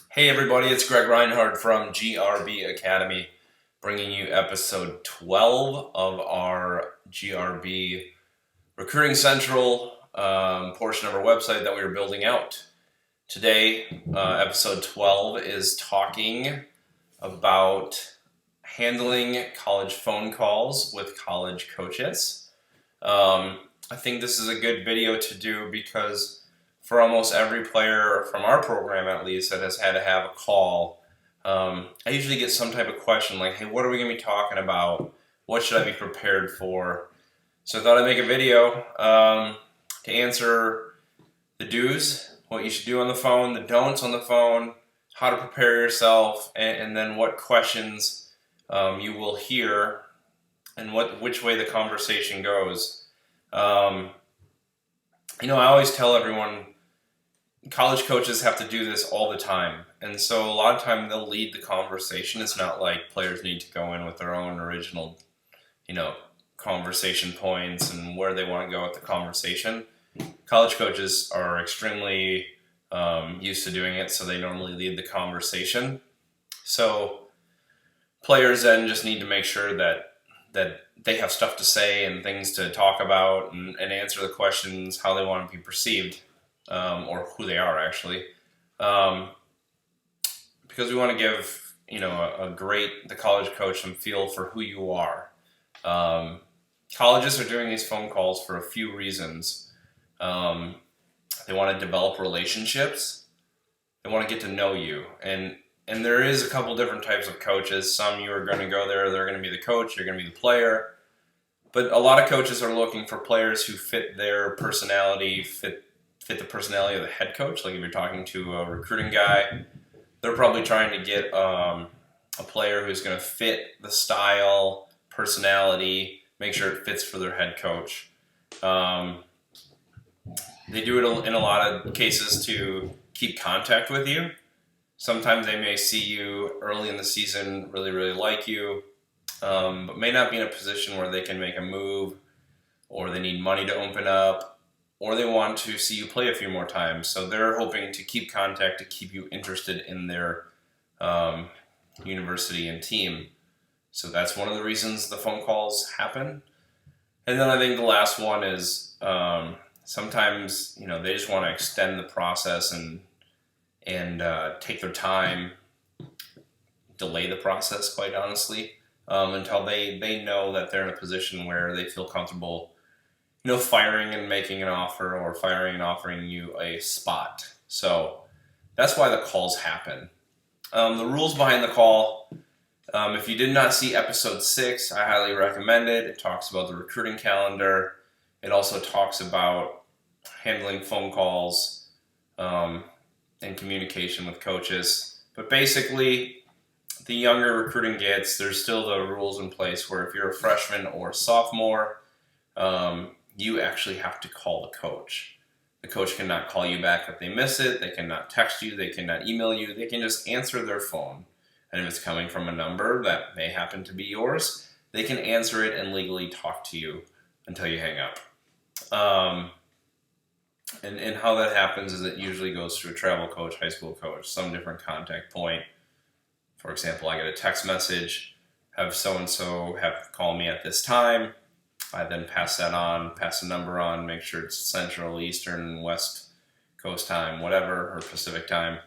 Hey everybody, it's Greg Reinhardt from GRB Academy, bringing you episode 12 of our GRB Recruiting Central portion of our website that we are building out. Today, episode 12 is talking about handling college phone calls with college coaches. I think this is a good video to do because for almost every player from our program, at least, that has had to have a call, I usually get some type of question like, hey, what are we going to be talking about? What should I be prepared for? So I thought I'd make a video to answer the do's, what you should do on the phone, the don'ts on the phone, how to prepare yourself, and then what questions you will hear and which way the conversation goes. I always tell everyone, college coaches have to do this all the time, and so a lot of time they'll lead the conversation. It's not like players need to go in with their own original, conversation points and where they want to go with the conversation. College coaches are extremely used to doing it, so they normally lead the conversation. So players then just need to make sure that they have stuff to say and things to talk about and answer the questions how they want to be perceived. Or who they are actually, because we want to give the college coach some feel for who you are. Colleges are doing these phone calls for a few reasons. They want to develop relationships. They want to get to know you, and there is a couple different types of coaches. Some you are going to go there, they're going to be the coach, you're going to be the player. But a lot of coaches are looking for players who fit their personality, fit the personality of the head coach. Like if you're talking to a recruiting guy, they're probably trying to get a player who's going to fit the style, personality, make sure it fits for their head coach. They do it in a lot of cases to keep contact with you. Sometimes they may see you early in the season, really, really like you, but may not be in a position where they can make a move, or they need money to open up, or they want to see you play a few more times. So they're hoping to keep contact, to keep you interested in their university and team. So that's one of the reasons the phone calls happen. And then I think the last one is sometimes they just want to extend the process and take their time, delay the process, quite honestly, until they know that they're in a position where they feel comfortable firing and making an offer, or firing and offering you a spot. So that's why the calls happen. The rules behind the call, if you did not see episode 6, I highly recommend it. It talks about the recruiting calendar. It also talks about handling phone calls and communication with coaches. But basically, the younger recruiting gets, there's still the rules in place where if you're a freshman or sophomore, you actually have to call the coach. The coach cannot call you back if they miss it. They cannot text you. They cannot email you. They can just answer their phone. And if it's coming from a number that may happen to be yours, they can answer it and legally talk to you until you hang up. And how that happens is it usually goes through a travel coach, high school coach, some different contact point. For example, I get a text message, have so-and-so have call me at this time. I then pass that on, pass the number on, make sure it's Central, Eastern, West Coast time, whatever, or Pacific time.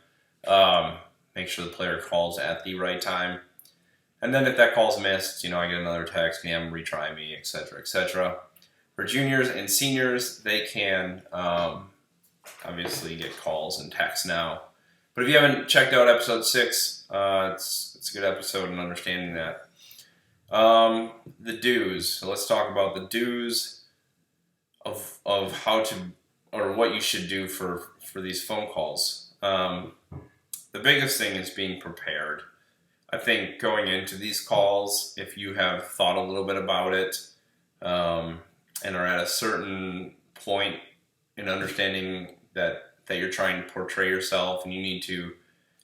Make sure the player calls at the right time. And then if that call's missed, I get another text, retry me, etc., etc. For juniors and seniors, they can obviously get calls and texts now. But if you haven't checked out episode 6, it's a good episode in understanding that. The do's. So let's talk about the do's of how to, or what you should do for these phone calls. The biggest thing is being prepared. I think going into these calls, if you have thought a little bit about it, and are at a certain point in understanding that you're trying to portray yourself and you need to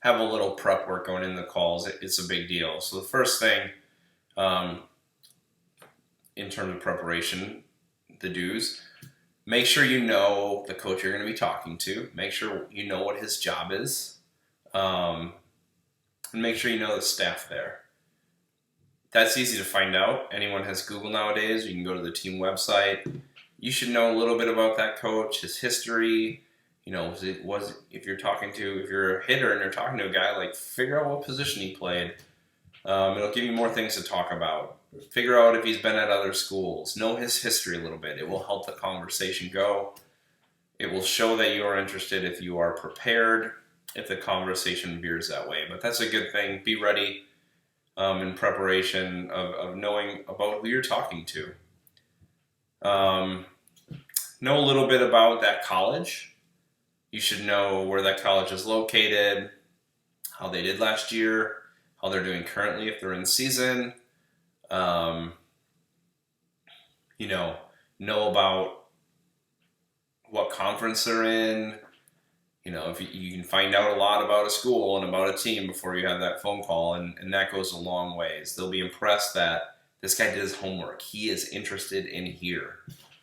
have a little prep work going into the calls, it's a big deal. So the first thing, in terms of preparation, the do's, make sure you know the coach you're going to be talking to. Make sure you know what his job is. and make sure you know the staff there. That's easy to find out. Anyone has Google nowadays. You can go to the team website. You should know a little bit about that coach, his history. You know, if you're a hitter and you're talking to a guy, like figure out what position he played. It'll give you more things to talk about. Figure out if he's been at other schools. Know his history a little bit. It will help the conversation go. It will show that you are interested if you are prepared, if the conversation veers that way. But that's a good thing. Be ready in preparation of knowing about who you're talking to. Know a little bit about that college. You should know where that college is located, how they did last year, how they're doing currently if they're in season. Know about what conference they're in. You know, if you can find out a lot about a school and about a team before you have that phone call, and that goes a long ways. They'll be impressed that this guy did his homework. He is interested in here.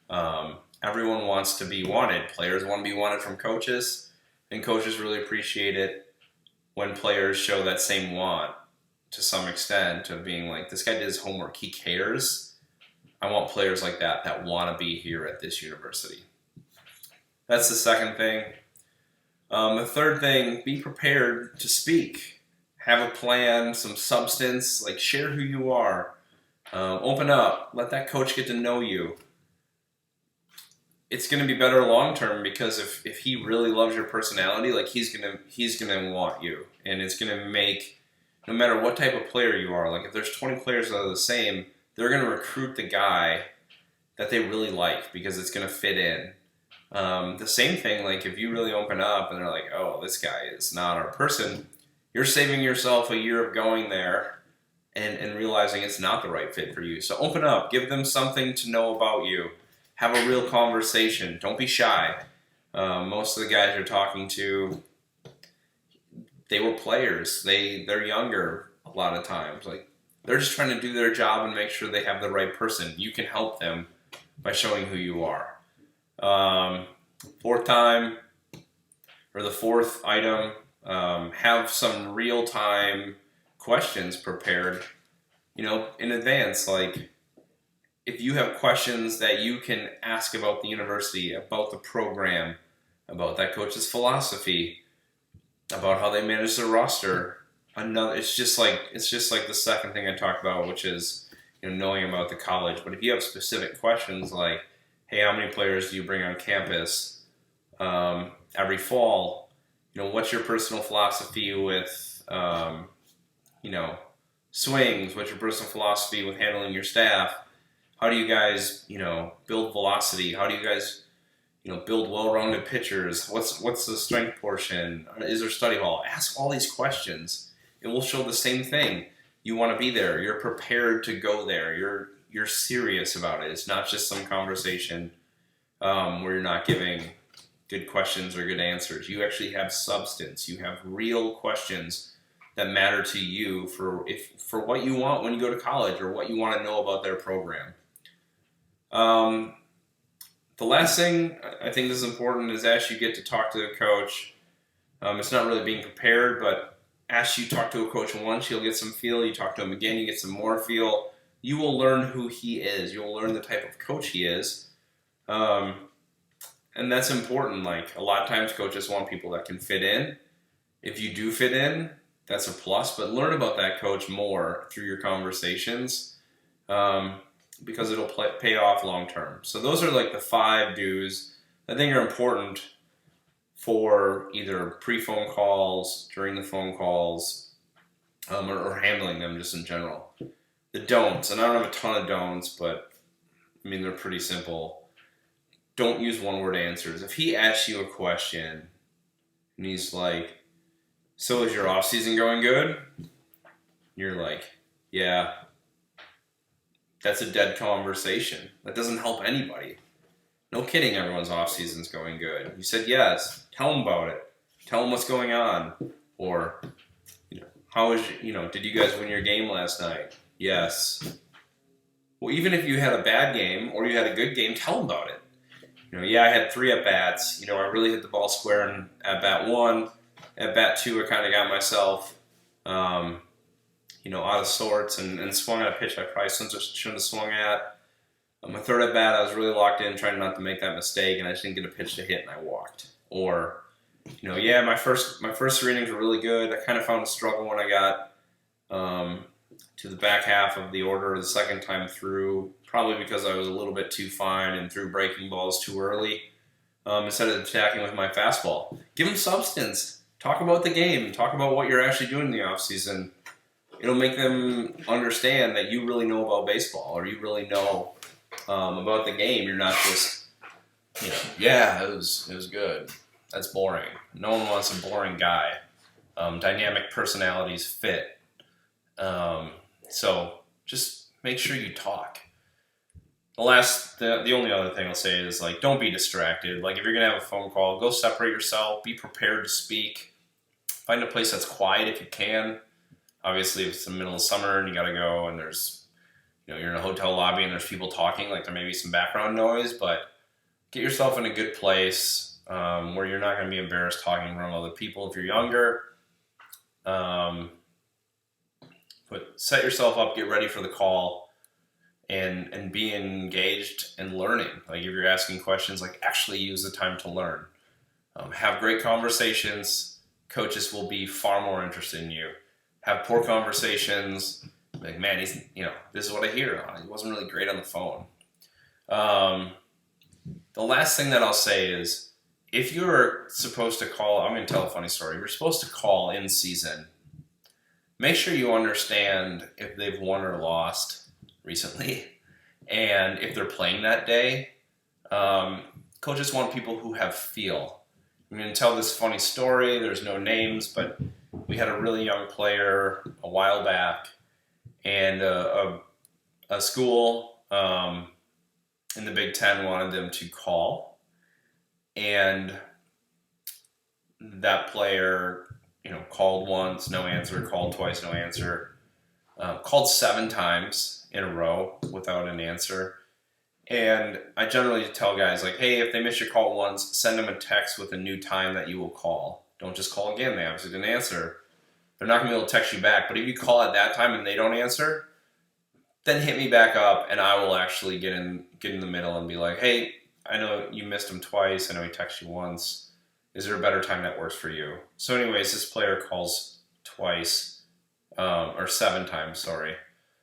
Everyone wants to be wanted. Players want to be wanted from coaches, and coaches really appreciate it when players show that same want to some extent of being like, this guy did his homework. He cares. I want players like that want to be here at this university. That's the second thing. The third thing, be prepared to speak. Have a plan, some substance, like share who you are. Open up. Let that coach get to know you. It's going to be better long term because if he really loves your personality, like he's gonna want you, and it's going to make, no matter what type of player you are, like if there's 20 players that are the same, they're going to recruit the guy that they really like because it's going to fit in. The same thing, like if you really open up and they're like, oh, this guy is not our person, you're saving yourself a year of going there and realizing it's not the right fit for you. So open up, give them something to know about you. Have a real conversation. Don't be shy. Most of the guys you're talking to, they were players. They're younger a lot of times. Like they're just trying to do their job and make sure they have the right person. You can help them by showing who you are. Fourth item, have some real-time questions prepared, in advance. Like, if you have questions that you can ask about the university, about the program, about that coach's philosophy, about how they manage their roster, it's just like the second thing I talked about, which is, knowing about the college. But if you have specific questions like, hey, how many players do you bring on campus every fall? What's your personal philosophy with, swings? What's your personal philosophy with handling your staff? How do you guys, build velocity? How do you guys, build well-rounded pitchers? What's the strength portion? Is there study hall? Ask all these questions. It will show the same thing. You want to be there. You're prepared to go there. You're serious about it. It's not just some conversation where you're not giving good questions or good answers. You actually have substance. You have real questions that matter to you for what you want when you go to college or what you want to know about their program. The last thing I think is important is as you get to talk to the coach, it's not really being prepared, but as you talk to a coach once, you'll get some feel. You talk to him again, you get some more feel. You will learn who he is. You'll learn the type of coach he is. And that's important. Like, a lot of times coaches want people that can fit in. If you do fit in, that's a plus, but learn about that coach more through your conversations because it'll pay off long term. So those are like the 5 do's I think are important for either pre-phone calls, during the phone calls, or handling them just in general. The don'ts, and I don't have a ton of don'ts, but they're pretty simple. Don't use one-word answers. If he asks you a question and he's like, so is your off-season going good? You're like, yeah. That's a dead conversation. That doesn't help anybody. No kidding, everyone's off-season's going good. You said yes. Tell him about it. Tell him what's going on. Or, did you guys win your game last night? Yes. Well, even if you had a bad game or you had a good game, tell him about it. I had 3 at-bats. I really hit the ball square in at-bat 1. at bat 2, I kind of got myself, out of sorts and swung at a pitch I probably shouldn't have swung at. My third at bat, I was really locked in, trying not to make that mistake, and I just didn't get a pitch to hit, and I walked. Or, my first 3 innings were really good. I kind of found a struggle when I got to the back half of the order the second time through, probably because I was a little bit too fine and threw breaking balls too early instead of attacking with my fastball. Give them substance. Talk about the game. Talk about what you're actually doing in the offseason. It'll make them understand that you really know about baseball, or you really know about the game. You're not just, it was good. That's boring. No one wants a boring guy. Dynamic personalities fit. So just make sure you talk. The only other thing I'll say is, like, don't be distracted. Like, if you're going to have a phone call, go separate yourself. Be prepared to speak. Find a place that's quiet if you can. Obviously, if it's the middle of summer and you got to go and there's, you're in a hotel lobby and there's people talking, like, there may be some background noise, but get yourself in a good place where you're not going to be embarrassed talking in front of other people if you're younger. But set yourself up, get ready for the call, and be engaged and learning. Like, if you're asking questions, like, actually use the time to learn. Have great conversations. Coaches will be far more interested in you. Have poor conversations. Like, man, this is what I hear. He wasn't really great on the phone. The last thing that I'll say is, if you're supposed to call, I'm going to tell a funny story. If you're supposed to call in season, make sure you understand if they've won or lost recently, and if they're playing that day. Coaches want people who have feel. I'm going to tell this funny story. There's no names, but we had a really young player a while back, and a school in the Big Ten wanted them to call, and that player, called once, no answer, called twice, no answer, called 7 times in a row without an answer. And I generally tell guys, like, hey, if they miss your call once, send them a text with a new time that you will call. Don't just call again. They obviously didn't answer. They're not going to be able to text you back. But if you call at that time and they don't answer, then hit me back up, and I will actually get in the middle and be like, hey, I know you missed him twice. I know he texted you once. Is there a better time that works for you? So anyways, this player calls twice, or 7 times, sorry.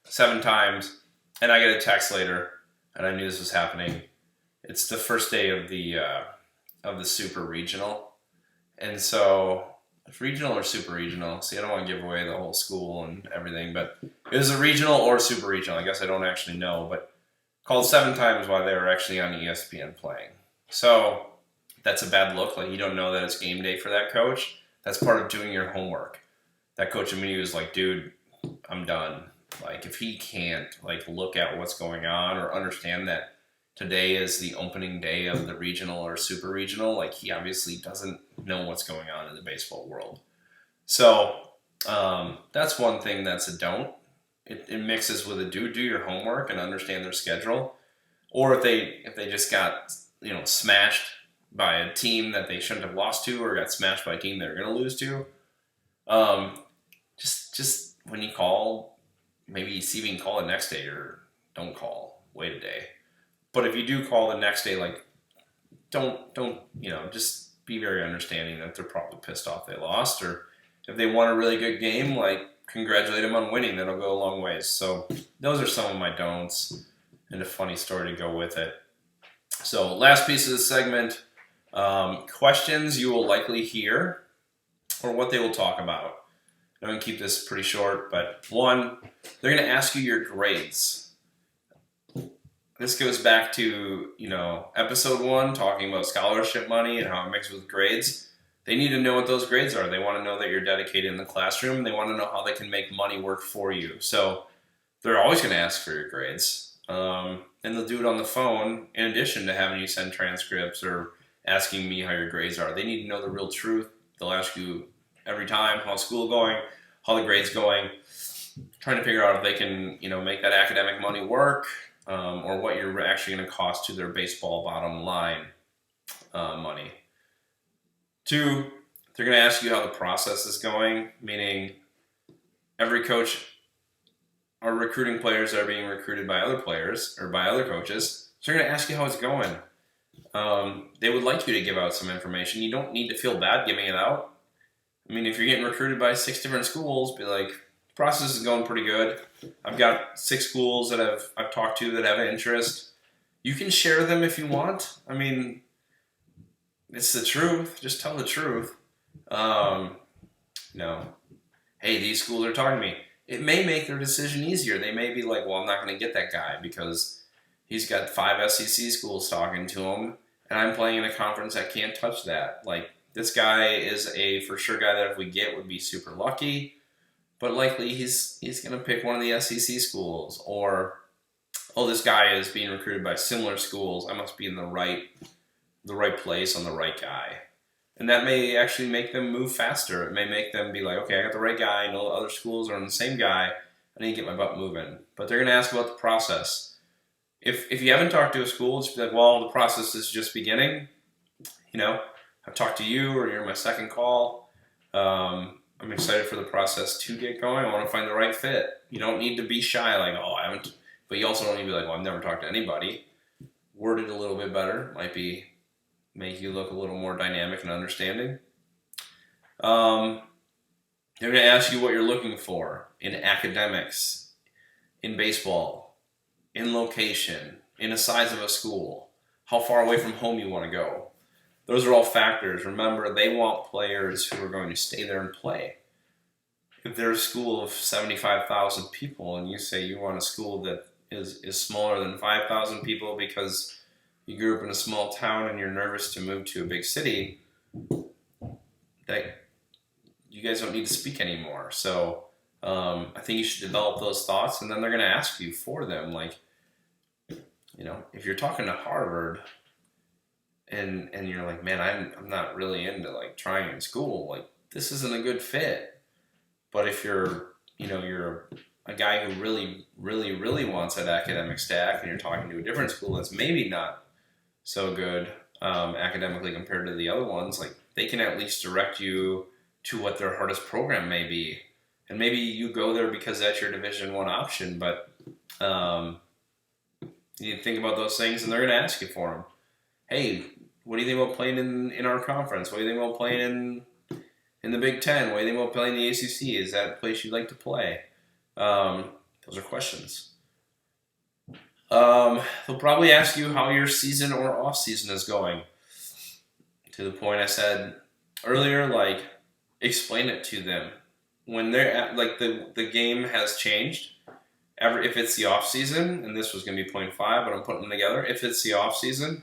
7 times, and I get a text later, and I knew this was happening. It's the first day of the super regional. And so, regional or super regional? See, I don't want to give away the whole school and everything, but it was a regional or super regional. I guess I don't actually know, but called 7 times while they were actually on ESPN playing. So that's a bad look. Like, you don't know that it's game day for that coach. That's part of doing your homework. That coach immediately was like, dude, I'm done. Like, if he can't, like, look at what's going on or understand that today is the opening day of the regional or super regional, like, he obviously doesn't know what's going on in the baseball world. So that's one thing that's a don't. It mixes with a do your homework and understand their schedule. Or if they just got, smashed by a team that they shouldn't have lost to, or got smashed by a team they're going to lose to, just when you call, maybe see if you can call the next day, or don't call, wait a day. But if you do call the next day, like, don't just be very understanding that they're probably pissed off they lost, or if they won a really good game, like, congratulate them on winning. That'll go a long ways. So those are some of my don'ts, and a funny story to go with it. So last piece of the segment, questions you will likely hear, or what they will talk about. I'm going to keep this pretty short, but 1, they're going to ask you your grades. This goes back to, episode 1, talking about scholarship money and how it mixes with grades. They need to know what those grades are. They want to know that you're dedicated in the classroom. They want to know how they can make money work for you. So they're always going to ask for your grades. And they'll do it on the phone in addition to having you send transcripts or asking me how your grades are. They need to know the real truth. They'll ask you every time, how's school going, how the grade's going, trying to figure out if they can, make that academic money work, or what you're actually going to cost to their baseball bottom line money. 2, they're They're going to ask you how the process is going, meaning every coach are recruiting players that are being recruited by other players or by other coaches. So they're going to ask you how it's going. They would like you to give out some information. You don't need to feel bad giving it out. I mean, if you're getting recruited by 6 different schools, be like, the process is going pretty good. I've got 6 schools that I've talked to that have interest. You can share them if you want. I mean, it's the truth. Just tell the truth. No. Hey, these schools are talking to me. It may make their decision easier. They may be like, well, I'm not going to get that guy because he's got 5 SEC schools talking to him, and I'm playing in a conference that can't touch that. Like, this guy is a for sure guy that if we get would be super lucky, but likely he's going to pick one of the SEC schools. Or, oh, this guy is being recruited by similar schools. I must be in the right place on the right guy. And that may actually make them move faster. It may make them be like, okay, I got the right guy. I know other schools are on the same guy. I need to get my butt moving. But they're going to ask about the process. If you haven't talked to a school, just be like, well, the process is just beginning. I've talked to you, or you're my second call. I'm excited for the process to get going. I want to find the right fit. You don't need to be shy, like, oh, I haven't. But you also don't need to be like, well, I've never talked to anybody. Worded a little bit better might be make you look a little more dynamic and understanding. They're going to ask you what you're looking for in academics, in baseball, in location, in the size of a school, how far away from home you want to go. Those are all factors. Remember, they want players who are going to stay there and play. If they're a school of 75,000 people and you say you want a school that is smaller than 5,000 people because you grew up in a small town and you're nervous to move to a big city, that you guys don't need to speak anymore. So I think you should develop those thoughts, and then they're going to ask you for them. Like, if you're talking to Harvard and you're like, man, I'm not really into like trying in school, like this isn't a good fit. But if you're a guy who really, really, really wants that academic stack, and you're talking to a different school that's maybe not so good academically compared to the other ones, like they can at least direct you to what their hardest program may be. And maybe you go there because that's your Division I option, but you need to think about those things, and they're going to ask you for them. Hey, what do you think about playing in our conference? What do you think about playing in the Big Ten? What do you think about playing the ACC? Is that a place you'd like to play? Those are questions. They'll probably ask you how your season or off season is going. To the point I said earlier, like, explain it to them. When they're at, like, the game has changed. If it's the off season, and this was going to be 0.5, but I'm putting them together. If it's the off season,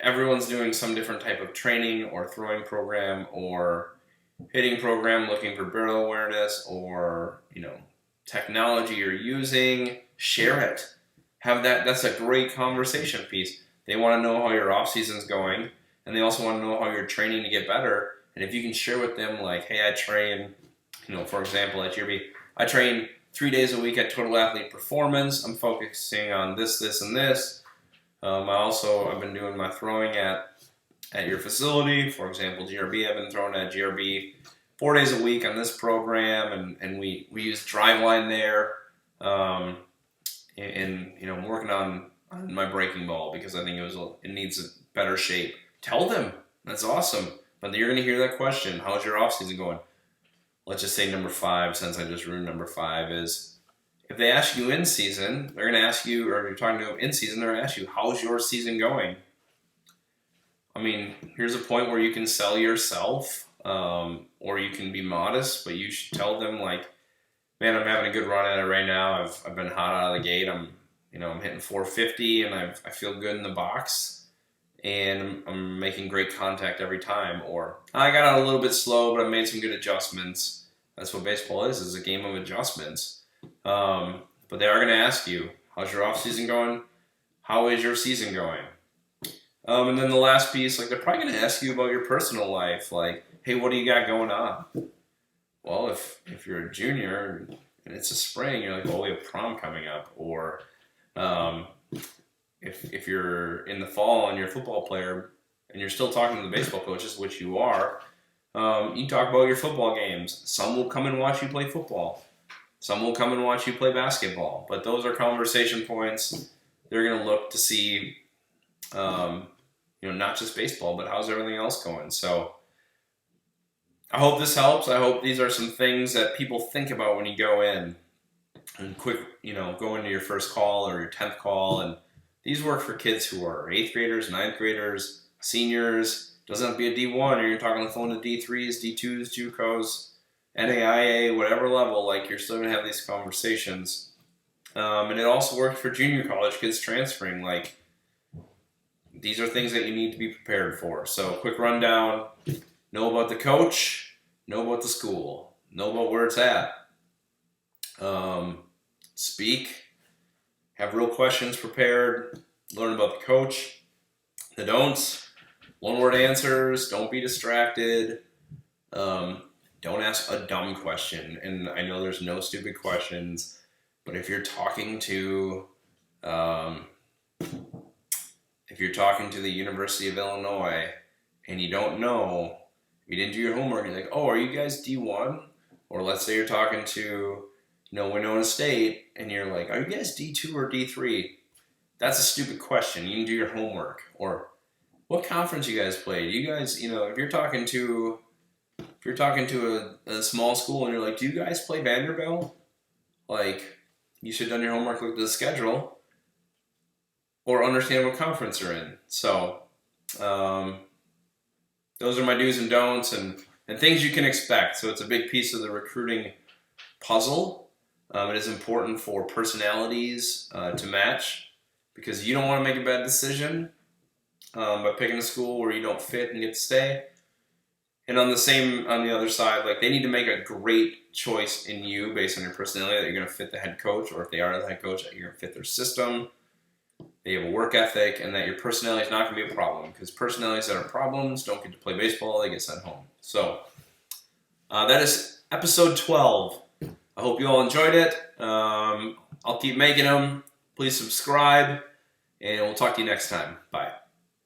everyone's doing some different type of training or throwing program or hitting program, looking for barrel awareness or, technology you're using. Share it. Have that. That's a great conversation piece. They want to know how your off season's going, and they also want to know how you're training to get better. And if you can share with them, like, hey, I train, for example, at GRB, I train 3 days a week at Total Athlete Performance. I'm focusing on this, this, and this. I've been doing my throwing at your facility. For example, GRB, I've been throwing at GRB 4 days a week on this program, and we use Driveline there. I'm working on my breaking ball because I think it needs a better shape. Tell them. That's awesome. But you're going to hear that question. How's your off season going? Let's just say number 5, since I just ruined number 5, is if they ask you in season, they're going to ask you, or if you're talking to them in season, they're going to ask you, how's your season going? I mean, here's a point where you can sell yourself, or you can be modest, but you should tell them, like, man, I'm having a good run at it right now. I've been hot out of the gate. I'm hitting 450, and I feel good in the box. And I'm making great contact every time. Or I got out a little bit slow, but I made some good adjustments. That's what baseball is a game of adjustments. But they are going to ask you, how's your off season going? How is your season going? And then the last piece, like, they're probably going to ask you about your personal life. Like, hey, what do you got going on? Well, if you're a junior and it's a spring, you're like, well, we have prom coming up. Or if you're in the fall and you're a football player and you're still talking to the baseball coaches, which you are, you talk about your football games. Some will come and watch you play football. Some will come and watch you play basketball. But those are conversation points. They're going to look to see, not just baseball, but how's everything else going. So I hope this helps. I hope these are some things that people think about when you go in and quick, go into your first call or your 10th call. And these work for kids who are 8th graders, 9th graders, seniors. Doesn't have to be a D1, or you're talking on the phone to D3s, D2s, JUCOs, NAIA, whatever level. Like, you're still going to have these conversations. And it also works for junior college kids transferring. Like, these are things that you need to be prepared for. So, quick rundown. Know about the coach. Know about the school. Know about where it's at. Speak. Have real questions prepared. Learn about the coach. The don'ts. One-word answers. Don't be distracted. Don't ask a dumb question. And I know there's no stupid questions, but if you're talking to the University of Illinois and you don't know, you didn't do your homework, you're like, oh, are you guys D1? Or let's say you're talking to, Winona State, and you're like, are you guys D2 or D3? That's a stupid question. You can do your homework. Or what conference you guys play? You guys, if you're talking to a small school and you're like, do you guys play Vanderbilt? Like, you should have done your homework, look at the schedule, or understand what conference you're in. So, those are my do's and don'ts and things you can expect. So it's a big piece of the recruiting puzzle. It is important for personalities to match, because you don't want to make a bad decision by picking a school where you don't fit and get to stay. And on the other side, like, they need to make a great choice in you based on your personality, that you're going to fit the head coach, or if they are the head coach, that you're going to fit their system, that you have a work ethic, and that your personality is not going to be a problem, because personalities that are problems don't get to play baseball, they get sent home. So that is episode 12. I hope you all enjoyed it. I'll keep making them. Please subscribe, and we'll talk to you next time. Bye.